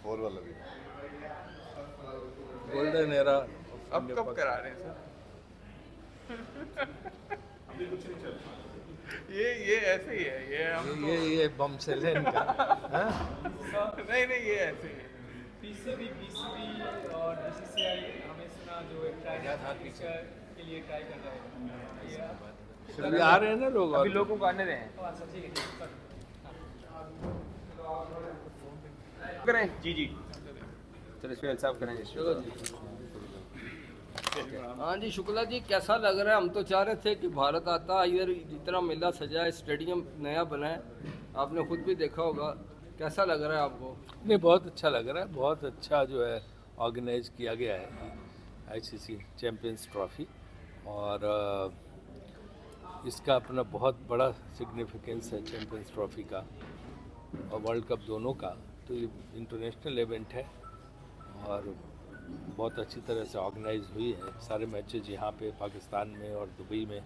4 वाला भी। Golden era. अब कब करा रहे हैं सर? ये ऐसे ही है, ये हम ये बम से ले इनका। हाँ? नहीं नहीं, ये ऐसे ही है। पीसीबी और बीसीसीआई हमें सुना जो एक ट्राई के लिए ट्राई कर रहा है। अभी आ रहे हैं ना लोग। अभी लोगों को आने दें। अच्छा ठीक है करें जी जी, चलो सुहेल साहब करेंगे। चलो जी। हाँ जी शुक्ला जी, कैसा लग रहा है? हम तो चाह रहे थे कि भारत आता, इधर जितना मेला सजा है, स्टेडियम नया बना है, आपने खुद भी देखा होगा, कैसा लग रहा है आपको? नहीं, बहुत अच्छा लग रहा है। बहुत अच्छा जो है ऑर्गेनाइज किया गया है आईसीसी चैम्पियंस ट्रॉफी, और इसका अपना बहुत बड़ा सिग्निफिकेंस है चैम्पियंस ट्रॉफी का और वर्ल्ड कप दोनों का। तो ये इंटरनेशनल इवेंट है और बहुत अच्छी तरह से ऑर्गेनाइज हुई है। सारे मैचेज यहाँ पे पाकिस्तान में और दुबई में,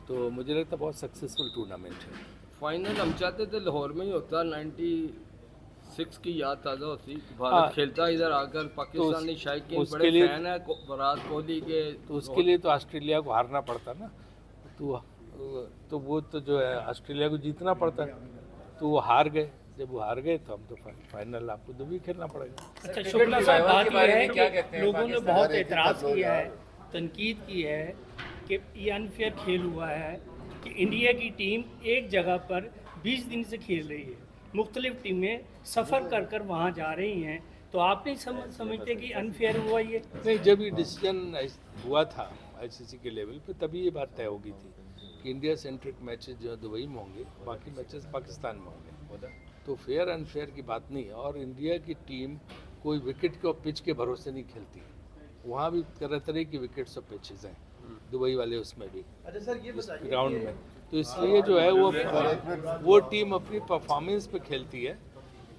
तो मुझे लगता है बहुत सक्सेसफुल टूर्नामेंट है। फाइनल हम चाहते थे लाहौर में ही होता, 96 की याद ताज़ा होती, हाँ। भारत खेलता इधर आकर, पाकिस्तानी शायकीन उसके बड़े लिए- फैन है विराट कोहली के, तो उसके लिए तो ऑस्ट्रेलिया को हारना पड़ता ना, तो वो तो जो है ऑस्ट्रेलिया को जीतना पड़ता, तो वो हार गए। जब वो हार गए तो हम तो फाइनल आपको दुबई खेलना पड़ेगा। अच्छा शुक्ला साहब, बात बारे यह में है क्या कि कहते हैं? लोगों ने पाकिस्तान बहुत हमारे एतराज़ खिलाफ किया है, लोग तनकीद की है कि ये अनफेयर खेल हुआ है कि इंडिया की टीम एक जगह पर 20 दिन से खेल रही है, मुख्तलिफ टीमें सफ़र कर कर वहाँ जा रही हैं, तो आप नहीं समझते कि अनफेयर हुआ ये? नहीं, जब ये डिसीजन हुआ था आईसीसी के लेवल पे, तभी ये बात तय हो गई थी कि इंडिया सेंट्रिक मैचेस जो है दुबई में होंगे, बाकी मैचेस पाकिस्तान में होंगे। तो फेयर अनफेयर की बात नहीं है। और इंडिया की टीम कोई विकेट के और पिच के भरोसे नहीं खेलती। वहाँ भी तरह तरह की विकेट्स और पिचेस हैं, दुबई वाले उसमें भी, अच्छा सर ये बताइए ग्राउंड में। तो इसलिए जो है वो टीम अपनी परफॉर्मेंस पे खेलती है।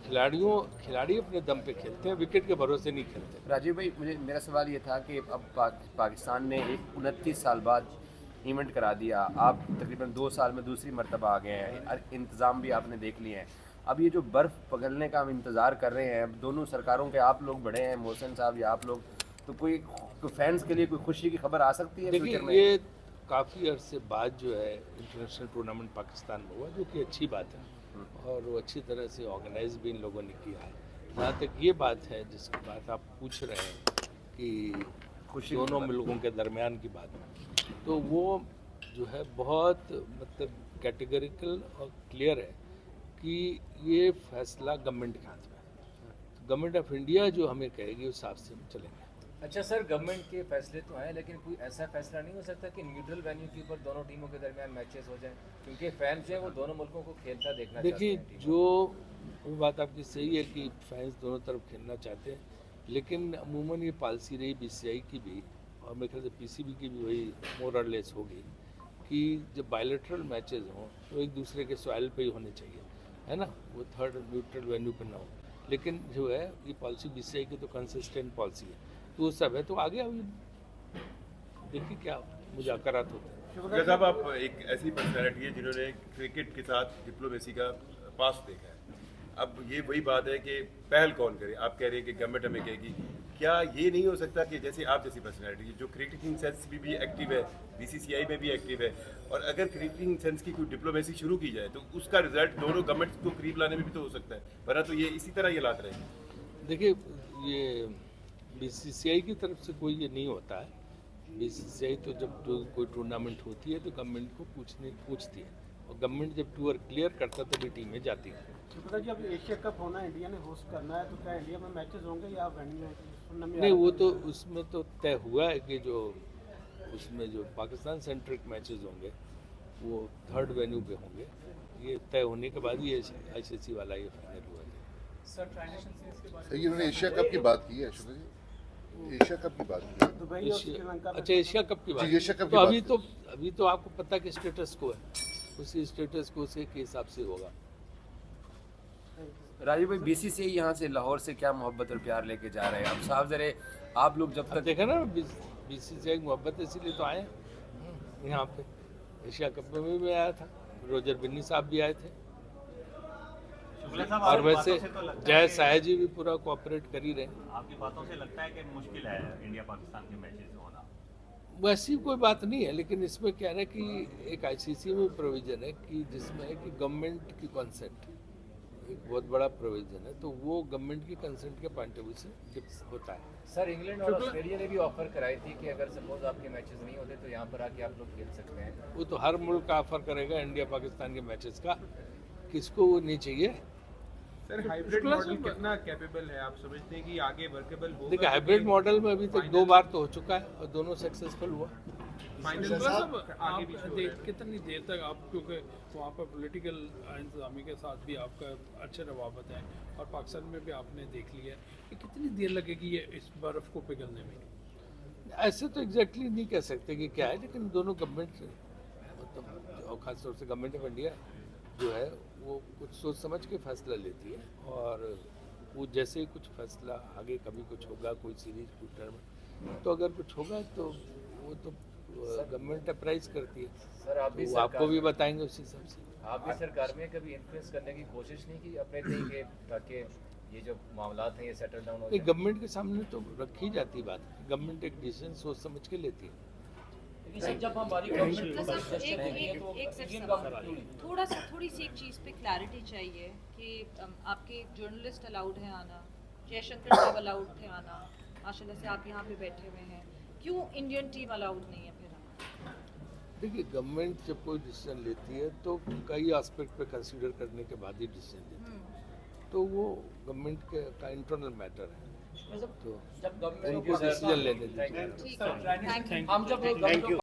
खिलाड़ी अपने दम पे खेलते हैं, विकेट के भरोसे नहीं खेलते। राजीव भाई, मेरा सवाल ये था कि अब पाकिस्तान ने एक 29 साल बाद इवेंट करा दिया, आप तकरीबन 2 साल में दूसरी मरतबा आ गए हैं, इंतज़ाम भी आपने देख लिए हैं। अब ये जो बर्फ़ पिघलने का हम इंतज़ार कर रहे हैं, अब दोनों सरकारों के आप लोग बड़े हैं, मोहसिन साहब या आप लोग, तो कोई फैंस के लिए कोई खुशी की खबर आ सकती है देखिए, फ्यूचर में? ये काफ़ी अरसे बाद जो है इंटरनेशनल टूर्नामेंट पाकिस्तान में हुआ, जो कि अच्छी बात है और वो अच्छी तरह से ऑर्गेनाइज भी इन लोगों ने किया है। जहाँ तक ये बात है जिसकी बात आप पूछ रहे हैं कि खुशी दोनों मुल्कों के दरमियान की बात, तो वो जो है बहुत मतलब कैटेगरिकल और क्लियर है कि ये फैसला गवर्नमेंट के हाथ में है। गवर्नमेंट ऑफ इंडिया जो हमें कहेगी उस हिसाब से हम चलेंगे। अच्छा सर, गवर्नमेंट के फैसले तो हैं, लेकिन कोई ऐसा फैसला नहीं हो सकता कि न्यूट्रल वेन्यू के ऊपर दोनों टीमों के दरमियान मैचेस हो जाएं, क्योंकि फैंस जो है वो दोनों मुल्कों को खेलता देखना चाहते देखिए, हैं। जो वो बात आपकी सही है कि फैंस दोनों तरफ खेलना चाहते हैं, लेकिन अमूमन ये पॉलिसी रही बीसीसीआई की भी और मेरे ख्याल से पीसीबी की भी वही मोर और लेस होगी कि जब बायलैटरल मैचेस हों तो एक दूसरे के सॉइल पे ही होने चाहिए, है ना, वो थर्ड न्यूट्रल वेन्यू पे ना हो। लेकिन जो है ये पॉलिसी बीसीसीआई की तो कंसिस्टेंट पॉलिसी है, तो वो सब है। तो आगे अभी देखिए क्या मुज़ाकरात होते हैं। शुक्ला साहब, आप एक ऐसी पर्सनैलिटी है जिन्होंने क्रिकेट के साथ डिप्लोमेसी का पास देखा है। अब ये वही बात है कि पहल कौन करे? आप कह रहे हैं कि गवर्नमेंट हमें कहेगी, क्या ये नहीं हो सकता कि जैसे आप जैसी पर्सनैलिटी जो क्रिकेटिंग सेंस भी एक्टिव है, बीसीसीआई में भी एक्टिव है, और अगर क्रिकेटिंग सेंस की कोई डिप्लोमेसी शुरू की जाए तो उसका रिजल्ट दोनों गवर्नमेंट्स को करीब लाने में भी तो हो सकता है, वरना तो ये इसी तरह ये हालात रहेंगे। देखिए, ये बीसीसीआई की तरफ से कोई ये नहीं होता है। बीसीसीआई तो जब कोई टूर्नामेंट होती है तो गवर्नमेंट को पूछती है, और गवर्नमेंट जब टूर क्लियर करता है तभी टीमें जाती हैं। शुक्ला जी, अब एशिया कप होना है, इंडिया ने होस्ट करना है, तो क्या इंडिया में मैचेस होंगे या वेन्यू नहीं, वो तो उसमें तो तय हुआ है कि जो उसमें जो पाकिस्तान सेंट्रिक मैचेस होंगे वो थर्ड वेन्यू पे होंगे। ये तय होने के बाद ही आईसीसी वाला ये फाइनल हुआ है। सर ट्राई नेशन सीरीज के बाद इन्होंने एशिया कप की बात की है शुक्ला जी, एशिया कप की बात की है। दुबई और श्रीलंका में अच्छा, एशिया कप की बात। जी, एशिया कप की तो बात अभी तो आपको पता कि स्टेटस को है, उसी स्टेटस को के हिसाब से होगा। राजीव भाई, बीसीसीआई यहाँ से लाहौर से क्या मोहब्बत और प्यार लेके जा रहे हैं? अब साफ जरे आप लोग जब अब तक देखा ना, बीसीसीआई की मोहब्बत इसीलिए तो आए हैं यहाँ पे। एशिया कप में भी आया था, रोजर बिन्नी साहब भी आए थे। और वैसे जय साया जी भी पूरा कोऑपरेट कर ही रहे हैं। आपकी बातों से लगता है कि मुश्किल है इंडिया पाकिस्तान के मैचेस होना। वैसी कोई बात नहीं है, लेकिन इसमें क्या है कि एक आईसीसी में प्रोविजन है कि जिसमें है कि गवर्नमेंट की कंसेंट एक बहुत बड़ा प्रोविजन है, तो वो गवर्नमेंट की कंसेंट के पॉइंट ऑफ व्यू से होता है। सर इंग्लैंड और ऑस्ट्रेलिया ने भी ऑफर कराई थी कि अगर सपोज आपके मैचेस नहीं होते तो यहाँ पर आके आप लोग खेल सकते हैं। वो तो हर मुल्क का ऑफर करेगा इंडिया पाकिस्तान के मैचेस का, किसको वो नहीं चाहिए। सर हाइब्रिड मॉडल कितना कैपेबल है, आप समझते हैं कि आगे वर्केबल होगा? देखिए हाइब्रिड मॉडल में अभी तक 2 बार तो हो चुका है और दोनों सक्सेसफुल हुआ। आगे भी कितनी देर तक आप, क्योंकि वहाँ पर पॉलिटिकल इंतजामी के साथ भी आपका अच्छे रवाबत है और पाकिस्तान में भी आपने देख लिया है कि कितनी देर लगेगी ये इस बर्फ़ को पिघलने में? ऐसे तो एग्जैक्टली नहीं कह सकते कि क्या है, लेकिन दोनों गवर्नमेंट मतलब और खासतौर से गवर्नमेंट ऑफ इंडिया जो है वो कुछ सोच समझ के फैसला लेती है, और वो जैसे ही कुछ फैसला आगे कभी कुछ होगा कोई सीरीज टूटर में, तो अगर कुछ होगा तो वो तो गवर्नमेंट अप्राइज करती है। सर आप भी तो आपको भी बताएंगे उस हिसाब से। आप भी सरकार में कभी इन्फ्लुएंस करने की कोशिश नहीं की अपने तरीके, ताकि ये जो मामला हैं ये सेटल डाउन हो जाए? गवर्नमेंट के सामने तो रखी जाती है बात, गवर्नमेंट एक डिसीजन सोच समझ के लेती है। जब हमारी थोड़ी सी एक चीज़ पे क्लैरिटी चाहिए कि आपके जर्नलिस्ट अलाउड है आना, जयशंकर साहब अलाउड थे आना, माशाल्लाह से आप यहाँ पे बैठे हुए हैं, क्यों इंडियन टीम अलाउड नहीं है फिर? देखिए गवर्नमेंट जब कोई डिसीजन लेती है तो कई एस्पेक्ट पे कंसीडर करने के बाद ही डिसीजन लेती है, तो वो गवर्नमेंट का इंटरनल मैटर है, तो जब उनको डिसीजन लेने दीजिए। Thank you.